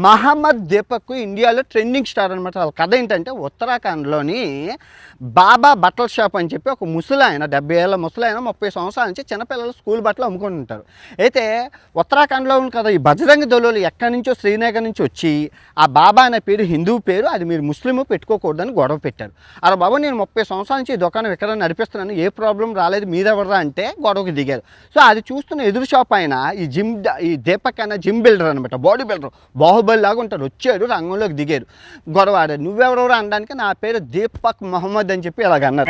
మహమ్మద్ దీపక్ ఇండియాలో trending star అనమాట. వాళ్ళ కథ ఏంటంటే ఉత్తరాఖండ్లోని బాబా బట్టల షాప్ అని చెప్పి ఒక ముసలాయన 70 ఏళ్ళ ముసలాయన 30 సంవత్సరాల నుంచి చిన్నపిల్లలు స్కూల్ బట్టలు అమ్ముకుంటూ ఉంటారు. అయితే ఉత్తరాఖండ్లో ఉంది కదా ఈ బజరంగ దళాలు ఎక్కడి నుంచో శ్రీనగర్ నుంచి వచ్చి ఆ బాబా అనే పేరు హిందూ పేరు, అది మీరు ముస్లిము పెట్టుకోకూడదని గొడవ పెట్టారు. అరే బాబా నేను 30 సంవత్సరాల నుంచి ఈ దుకాణం ఎక్కడ నడిపిస్తున్నాను, ఏ ప్రాబ్లం రాలేదు, మీరెవర్రా అంటే గొడవకి దిగారు. సో అది చూస్తున్న ఎదురు షాప్ ఆయన ఈ దీపక్ అనే జిమ్ బిల్డర్ అనమాట, బాడీ బిల్డర్, బాహుబలి లాగా ఉంటాడు. వచ్చాడు, రంగంలోకి దిగారు, గొడవ ఆడారు. నువ్వెవరెవరు అనడానికి నా పేరు దీపక్ మహమ్మద్ అని చెప్పి ఇలాగ అన్నారు.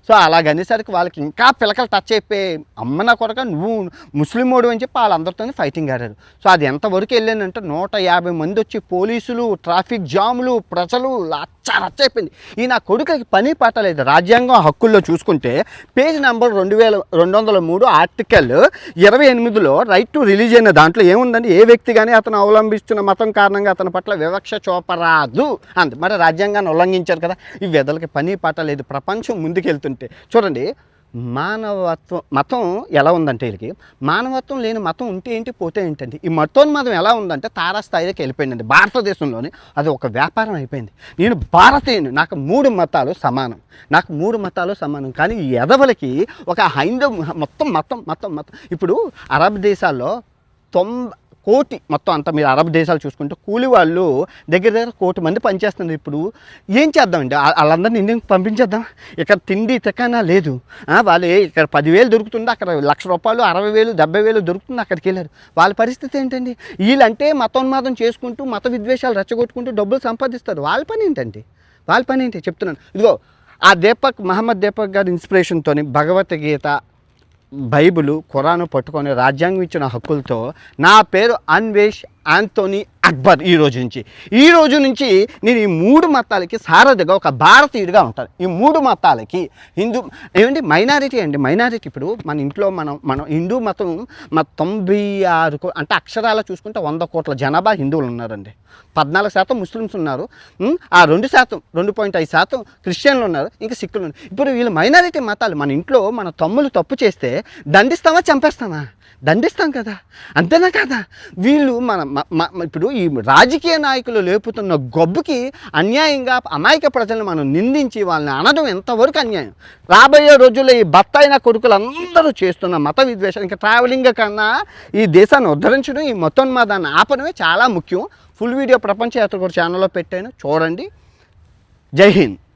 సో అలాగనేసరికి వాళ్ళకి ఇంకా పిలకలు టచ్ అయిపోయి అమ్మ నా కొరక నువ్వు ముస్లిమోడు అని చెప్పి వాళ్ళందరితో ఫైటింగ్ ఆడారు. సో అది ఎంతవరకు వెళ్ళిందంటే 150 మంది వచ్చి పోలీసులు, ట్రాఫిక్ జాములు, ప్రజలు రచ్చ అయిపోయింది. ఈ నా కొడుకుకి పని పాట లేదు. రాజ్యాంగం హక్కుల్లో చూసుకుంటే పేజ్ నెంబర్ 2203 ఆర్టికల్ 28లో రైట్ టు రిలీజియన్ దాంట్లో ఏముందండి, ఏ వ్యక్తి కానీ అతను అవలంబిస్తున్న మతం కారణంగా అతని పట్ల వివక్ష చూపరాదు అంది. మరి రాజ్యాంగాన్ని ఉల్లంఘించారు కదా. ఈ వెదలకి పని పాట లేదు. ప్రపంచం ముందుకెళ్తుంటే చూడండి, మానవత్వం మతం ఎలా ఉందంటే వీళ్ళకి మానవత్వం లేని మతం ఉంటే ఏంటి పోతే ఏంటండి. ఈ మతోన్మాదం ఎలా ఉందంటే తారాస్థాయిలోకి వెళ్ళిపోయిందండి. భారతదేశంలోని అది ఒక వ్యాపారం అయిపోయింది. నేను భారతీయుని, నాకు 3 మతాలు సమానం, కానీ ఈ ఎదవలకి ఒక హైందవ మొత్తం ఇప్పుడు అరబ్ దేశాల్లో 90 కోటి మొత్తం అంతా మీరు అరబ్ దేశాలు చూసుకుంటే కూలి వాళ్ళు దగ్గర 1 కోటి మంది పనిచేస్తున్నారు. ఇప్పుడు ఏం చేద్దామండి, వాళ్ళందరినీ ఇండియాకి పంపించేద్దాం. ఇక్కడ తిండి తికానా లేదు. వాళ్ళు ఇక్కడ 10,000 దొరుకుతుంది, అక్కడ ₹1,00,000 60,000 70,000 దొరుకుతుంది, అక్కడికి వెళ్ళారు. వాళ్ళ పరిస్థితి ఏంటండి? వీళ్ళంటే మతోన్మాదం చేసుకుంటూ మత విద్వేషాలు రెచ్చగొట్టుకుంటూ డబ్బులు సంపాదిస్తారు. వాళ్ళ పని ఏంటి చెప్తున్నాను. ఇదిగో ఆ మహమ్మద్ దీపక్ గారి ఇన్స్పిరేషన్తో భగవద్గీత, బైబిలు, ఖురాను పట్టుకొని రాజ్యాంగం ఇచ్చిన హక్కులతో నా పేరు అన్వేష్ ఆంథోనీ అక్బర్. ఈ రోజు నుంచి నేను ఈ 3 మతాలకి సారథిగా ఒక భారతీయుడిగా ఉంటాను. ఈ 3 మతాలకి హిందూ ఏమండి మైనారిటీ ఇప్పుడు మన ఇంట్లో మనం హిందూ మతం 96 అంటే అక్షరాల చూసుకుంటే 100 కోట్ల జనాభా హిందువులు ఉన్నారండి. 14% ముస్లిమ్స్ ఉన్నారు, ఆ 2.5% క్రిస్టియన్లు ఉన్నారు, ఇంకా సిక్కులు ఉన్నారు. ఇప్పుడు వీళ్ళు మైనారిటీ మతాలు. మన ఇంట్లో మన తమ్ములు తప్పు చేస్తే దండిస్తామా చంపేస్తామా? దండిస్తాం కదా, అంతేనా కదా? వీళ్ళు ఇప్పుడు ఈ రాజకీయ నాయకులు లేపుతున్న గొబ్బుకి అన్యాయంగా అమాయక ప్రజలను మనం నిందించి వాళ్ళని అనడం ఎంతవరకు అన్యాయం. రాబోయే రోజుల్లో ఈ బత్తాయిన కొడుకులు అందరూ చేస్తున్న మత విద్వేషం, ఇంకా ట్రావెలింగ్ కన్నా ఈ దేశాన్ని ఉద్ధరించడం, ఈ మతోన్మాదాన్ని ఆపడమే చాలా ముఖ్యం. ఫుల్ వీడియో ప్రపంచ యాత్ర కూడా ఛానల్లో పెట్టాను, చూడండి. జై హింద్.